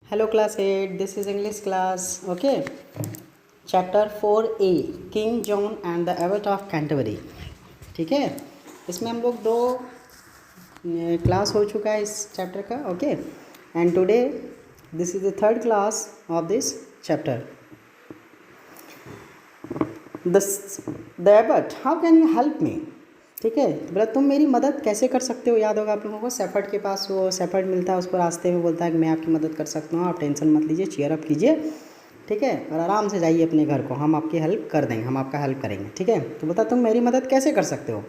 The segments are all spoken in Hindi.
Hello class 8, this is English class. Okay. Chapter 4A King John and the Abbot of Canterbury. ठीक है, इसमें हम लोग दो क्लास हो चुका है इस चैप्टर का. Okay, and today this is the third class of this chapter. The Abbott, how can you help me. ठीक है, बोला तुम मेरी मदद कैसे कर सकते हो. याद होगा आप लोगों को, शेफर्ड के पास वो शेफर्ड मिलता है, उसको रास्ते में बोलता है कि मैं आपकी मदद कर सकता हूँ, आप टेंशन मत लीजिए, चीयर अप कीजिए. ठीक है, और आराम से जाइए अपने घर को, हम आपकी हेल्प कर देंगे, हम आपका हेल्प करेंगे. ठीक है, तो बता तुम मेरी मदद कैसे कर सकते हो.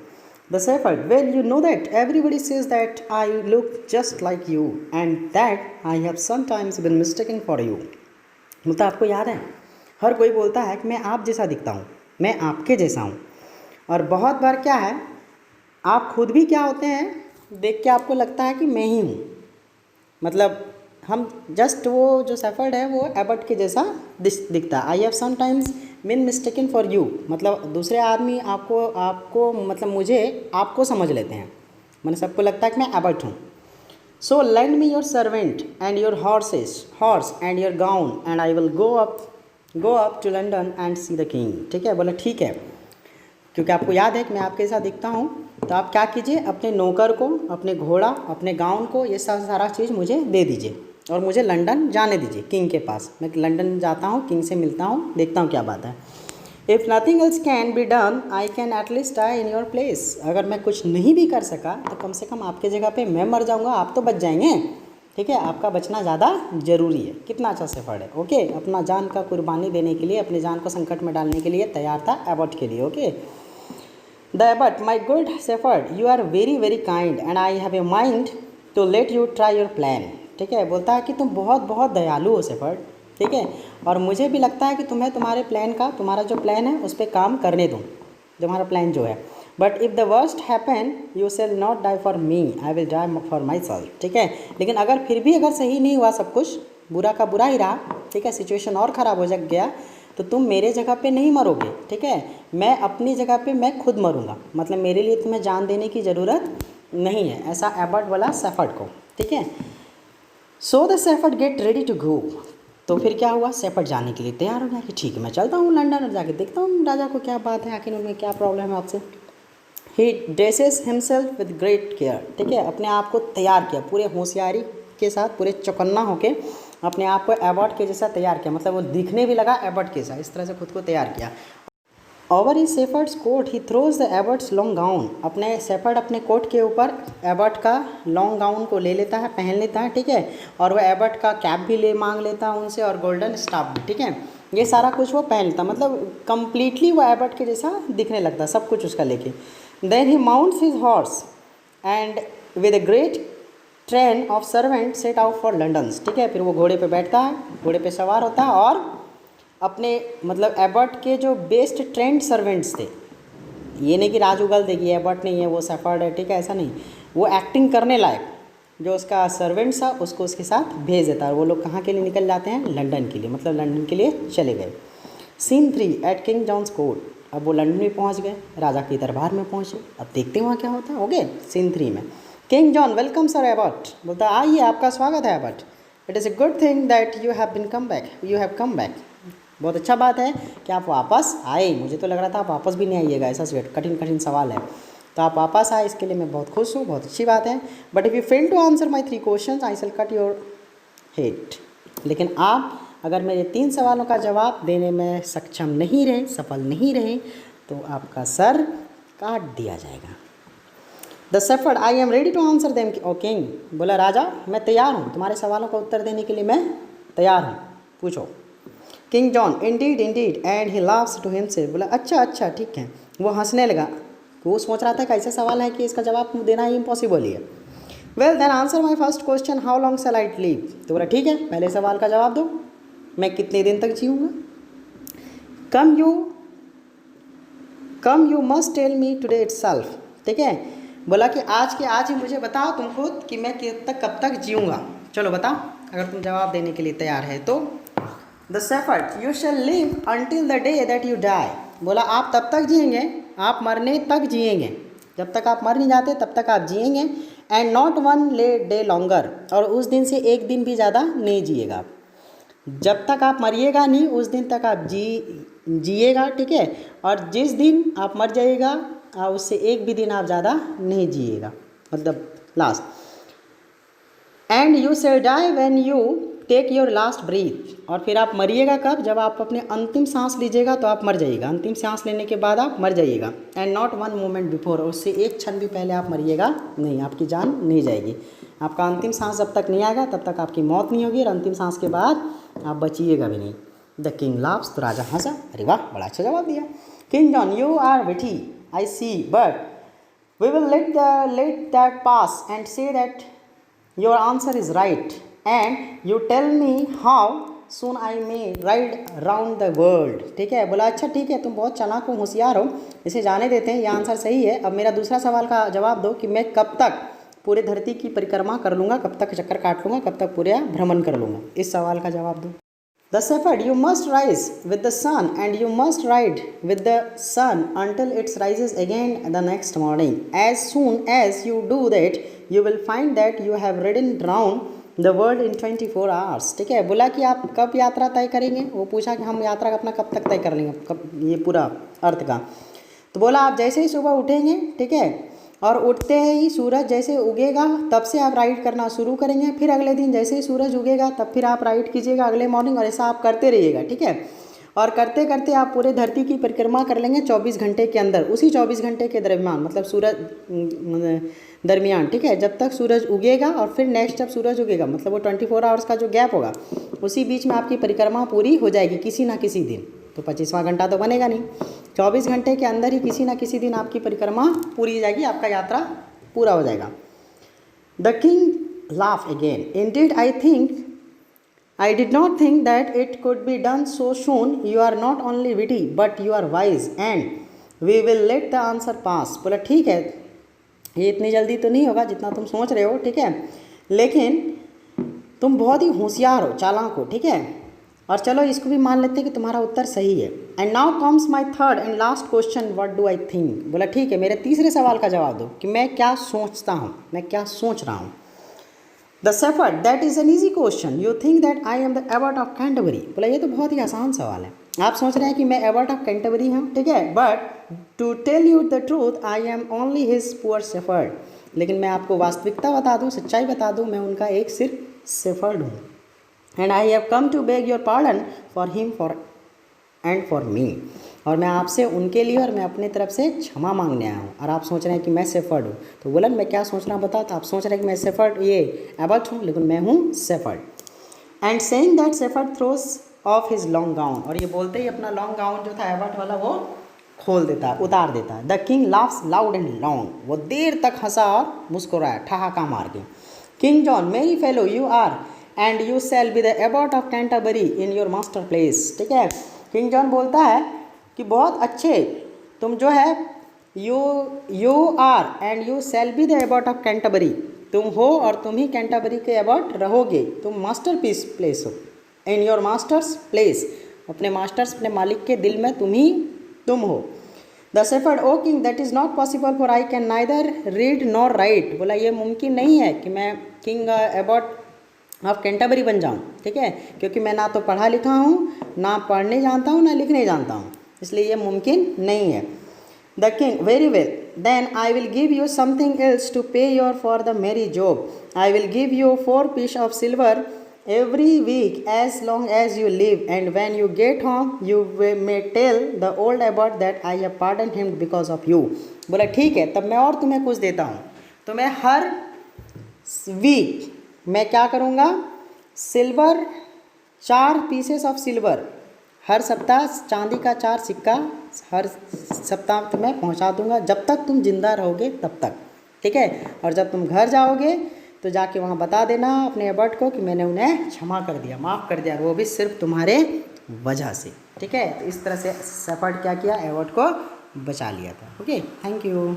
The shepherd, well you know that everybody says that I look just like you and that I have sometimes been mistaken for you. मतलब आपको याद है, हर कोई बोलता है कि मैं आप जैसा दिखता हूँ, मैं आपके जैसा हूँ, और बहुत बार क्या है, आप खुद भी क्या होते हैं, देख के आपको लगता है कि मैं ही हूँ. मतलब हम जस्ट वो जो शेफर्ड है वो एबर्ट के जैसा दिखता है. I have sometimes been mistaken for you, मतलब दूसरे आदमी आपको मतलब मुझे आपको समझ लेते हैं, मैंने सबको लगता है कि मैं एबर्ट हूँ. So lend me your servant and your horse and your gown and I will go up to London and see the king. ठीक है, बोला ठीक है, क्योंकि आपको याद है कि मैं आपके जैसा दिखता हूँ, तो आप क्या कीजिए, अपने नौकर को, अपने घोड़ा, अपने गाउन को, ये सारा चीज़ मुझे दे दीजिए और मुझे लंदन जाने दीजिए किंग के पास. मैं लंदन जाता हूँ, किंग से मिलता हूँ, देखता हूँ क्या बात है. If nothing else can be done I can at least die in your place. अगर मैं कुछ नहीं भी कर सका तो कम से कम आपके जगह पे मैं मर जाऊँगा, आप तो बच जाएंगे. ठीक है, आपका बचना ज़्यादा ज़रूरी है. कितना अच्छा शेफर्ड है. ओके, अपना जान का कुर्बानी देने के लिए, अपनी जान को संकट में डालने के लिए तैयार था एबर्ट के लिए. Okay, the abbot, my good shepherd, you are very very kind and I have a mind to let you try your plan. ठीक है, बोलता है कि तुम बहुत बहुत दयालु हो शेफर्ड. ठीक है, और मुझे भी लगता है कि तुम्हें तुम्हारे प्लान का, तुम्हारा जो प्लान है उस पर काम करने दूँ, तुम्हारा प्लान जो है. But if the worst happen you shall not die for me, I will die for myself. ठीक है, लेकिन अगर फिर भी अगर सही नहीं हुआ, सब कुछ बुरा का बुरा ही रहा, ठीक है, सिचुएशन और ख़राब हो गया, तो तुम मेरे जगह पे नहीं मरोगे. ठीक है, मैं अपनी जगह पे मैं खुद मरूंगा. मतलब मेरे लिए तुम्हें जान देने की ज़रूरत नहीं है, ऐसा एबर्ट बोला शेफर्ड को. ठीक है, so the shepherd get ready to go. तो फिर क्या हुआ, शेफर्ड जाने के लिए तैयार हो गया कि ठीक है मैं चलता हूँ लंदन और जाके देखता हूँ राजा को क्या बात है, आखिर उनमें क्या प्रॉब्लम है आपसे. He dresses himself with great care. ठीक है, अपने आप को तैयार किया पूरे होशियारी के साथ, पूरे चौकन्ना होके अपने आप को एबर्ट के जैसा तैयार किया. मतलब वो दिखने भी लगा एबर्ट के जैसा, इस तरह से खुद को तैयार किया. Over he shepherd's coat he throws the abbot's long gown. अपने शेफर्ड अपने कोट के ऊपर एबर्ट का लॉन्ग गाउन को ले लेता है, पहन लेता है. ठीक है, और वह एबर्ट का कैप भी मांग लेता है उनसे, और गोल्डन स्टाफ भी. ठीक है, ये सारा कुछ वो पहन लेता, मतलब कंप्लीटली वो एबर्ट के जैसा दिखने लगता, सब कुछ उसका लेके. Then he mounts his horse and with a great train of servant set out for London. ठीक है, फिर वो घोड़े पे बैठता है, घोड़े पे सवार होता है, और अपने मतलब एबर्ट के जो बेस्ट ट्रेंड सर्वेंट्स थे, ये नहीं कि राजूगल देखिए एबर्ट नहीं है वो शेफर्ड है, ठीक है, ऐसा नहीं, वो एक्टिंग करने लायक जो उसका सर्वेंट्स था उसको उसके साथ भेज देता है. वो लोग कहाँ के लिए निकल जाते हैं, लंदन के लिए, मतलब लंदन के लिए चले गए. Scene 3 at King John's court. अब वो लंदन में पहुँच गए, राजा के दरबार में पहुँचे. अब देखते हैं वहाँ क्या होता है. ओके, सीन 3 में King John, welcome sir abbot. बोलता आइए, आपका स्वागत है abbot. It is a good thing that you have come back. बहुत अच्छा बात है कि आप वापस आए. मुझे तो लग रहा था आप वापस भी नहीं आइएगा, ऐसा कठिन सवाल है, तो आप वापस आए, इसके लिए मैं बहुत खुश हूँ, बहुत अच्छी बात है. But if you fail to answer my 3 question I shall cut your head. लेकिन आप अगर मेरे 3 सवालों का जवाब देने में सक्षम नहीं रहे, सफल नहीं रहे, तो आपका सर काट दिया जाएगा. The shepherd, I am ready to answer them. O king, बोला राजा मैं तैयार हूँ, तुम्हारे सवालों का उत्तर देने के लिए मैं तैयार हूँ, पूछो. King John, indeed and he laughs to himself. बोला अच्छा ठीक है. वो हंसने लगा, वो सोच रहा था कि ऐसा सवाल है कि इसका जवाब देना ही इम्पॉसिबल ही है. Well then answer my first question, how long shall I live. तो बोला ठीक है, पहले सवाल का जवाब दो, मैं कितने दिन तक जीऊँगा. Come you must tell me today itself. ठीक है, बोला कि आज के आज ही मुझे बताओ तुम खुद कि मैं कब तक जीऊँगा. चलो बताओ, अगर तुम जवाब देने के लिए तैयार है तो. The shepherd, you shall live until the day that you die. बोला आप तब तक जिएंगे, आप मरने तक जिएंगे, जब तक आप मर नहीं जाते तब तक आप जिएंगे. And not one day longer, और उस दिन से एक दिन भी ज़्यादा नहीं जिएगा। जब तक आप मरिएगा नहीं उस दिन तक आप जिएगा, ठीक है। और जिस दिन आप मर जाइएगा उससे एक भी दिन आप ज़्यादा नहीं जिएगा, मतलब last. And you shall die when you take your last breath, और फिर आप मरिएगा कब? जब आप अपने अंतिम सांस लीजिएगा तो आप मर जाइएगा, अंतिम सांस लेने के बाद आप मर जाइएगा। And not one moment before, उससे एक क्षण भी पहले आप मरिएगा नहीं, आपकी जान नहीं जाएगी। आपका अंतिम सांस जब तक नहीं आएगा तब तक आपकी मौत नहीं होगी, और अंतिम सांस के बाद आप बचिएगा भी नहीं। द किंग लाफ्स, तो राजा हंसा। अरे वाह, बड़ा अच्छा जवाब दिया। King John, you are witty I see, but we will let that pass and say that your answer is right, and you tell me how soon I may ride round the world. ठीक है, बोला अच्छा ठीक है, तुम बहुत चालाक हो, होशियार हो, इसे जाने देते हैं, ये आंसर सही है। अब मेरा दूसरा सवाल का जवाब दो कि मैं कब तक पूरे धरती की परिक्रमा कर लूँगा, कब तक चक्कर काट लूँगा, कब तक पूरा भ्रमण कर लूँगा, इस सवाल का जवाब दो। The shepherd, you must rise with the sun and you must ride with the sun until it rises again the next morning. As soon as you do that, you will find that you have ridden round the world in 24 hours. ठीक है, बोला कि आप कब यात्रा तय करेंगे, वो पूछा कि हम यात्रा अपना कब तक तय कर लेंगे, कब, ये पूरा अर्थ का। तो बोला आप जैसे ही सुबह उठेंगे, ठीक है, और उठते ही सूरज जैसे उगेगा तब से आप राइड करना शुरू करेंगे, फिर अगले दिन जैसे ही सूरज उगेगा तब फिर आप राइड कीजिएगा अगले मॉर्निंग, और ऐसा आप करते रहिएगा, ठीक है। और करते करते आप पूरे धरती की परिक्रमा कर लेंगे 24 घंटे के अंदर। उसी 24 घंटे के दरमियान, मतलब सूरज दरमियान, ठीक है, जब तक सूरज उगेगा और फिर नेक्स्ट जब सूरज उगेगा, मतलब वो 24 आवर्स का जो गैप होगा, उसी बीच में आपकी परिक्रमा पूरी हो जाएगी किसी ना किसी दिन। तो 25वां घंटा तो बनेगा नहीं, 24 घंटे के अंदर ही किसी ना किसी दिन आपकी परिक्रमा पूरी हो जाएगी, आपका यात्रा पूरा हो जाएगा। The king laugh again, Indeed I did not think that it could be done so soon. You are not only witty but you are wise and we will let the answer pass. बोला ठीक है, ये इतनी जल्दी तो नहीं होगा जितना तुम सोच रहे हो, ठीक है, लेकिन तुम बहुत ही होशियार हो, चालाक हो, ठीक है, और चलो इसको भी मान लेते हैं कि तुम्हारा उत्तर सही है। And now comes my third and last question, what do I think. बोला ठीक है, मेरे तीसरे सवाल का जवाब दो कि मैं क्या सोचता हूँ, मैं क्या सोच रहा हूँ। The shepherd, that is an easy question, you think that I am the abbot of Canterbury. बोला ये तो बहुत ही आसान सवाल है, आप सोच रहे हैं कि मैं एबर्ट ऑफ कैंटरबरी हूँ, ठीक है, but to tell you the truth I am only his poor shepherd. लेकिन मैं आपको वास्तविकता बता दूँ, सच्चाई बता दूँ, मैं उनका एक सिर्फ शेफर्ड हूँ। And I have come to beg your pardon for him and for me, और मैं आपसे उनके लिए और मैं अपनी तरफ से क्षमा मांगने आया हूँ। और आप सोच रहे हैं कि मैं शेफर्ड हूँ, तो बोला मैं क्या सोच रहा हूँ बताओ। तो आप सोच रहे हैं कि मैं शेफर्ड, ये एबर्ट हूँ, लेकिन मैं हूँ shepherd. And saying that shepherd throws of his long gown, और ये बोलते ही अपना लॉन्ग गाउन जो था एबर्ट वाला वो खोल देता है, उतार देता है। The king laughs loud and long, वो देर तक हंसा और मुस्कुराया ठहाका मार के। King John, merry fellow you are and you shall be the abbot of Canterbury in your master place. ठीक है, किंग जॉन बोलता है कि बहुत अच्छे, तुम जो है you are and you shall be the abbot of Canterbury, तुम हो और तुम ही कैंटरबरी के एबर्ट रहोगे, तुम मास्टर पीस प्लेस हो, इन योर मास्टर्स प्लेस, अपने मास्टर्स, अपने मालिक के दिल में तुम हो। The shepherd, O king that is not possible for I can neither read nor write. बोला ये मुमकिन नहीं है कि मैं किंग एबर्ट ऑफ कैंटरबरी बन जाऊँ, ठीक है, क्योंकि मैं ना तो पढ़ा लिखा हूँ, ना पढ़ने जानता हूँ, ना लिखने जानता हूँ, इसलिए ये मुमकिन नहीं है। The king, very well then I will give you something else to pay your for the merry job, I will give you 4 piece of silver every week as long as you live, and when you get home you may tell the old abbot that I have pardoned him because of you। बोला ठीक है, तब मैं और तुम्हें कुछ देता हूँ, तो मैं हर वीक मैं क्या करूँगा, सिल्वर 4 पीसेस ऑफ सिल्वर हर सप्ताह, चांदी का 4 सिक्का हर सप्ताह तुम्हें पहुँचा दूँगा, जब तक तुम जिंदा रहोगे तब तक, ठीक है। और जब तुम घर जाओगे तो जाके वहाँ बता देना अपने एबर्ट को कि मैंने उन्हें क्षमा कर दिया, माफ़ कर दिया, वो भी सिर्फ तुम्हारे वजह से, ठीक है। तो इस तरह से शेफर्ड क्या किया, एबर्ट को बचा लिया था। Okay, thank you.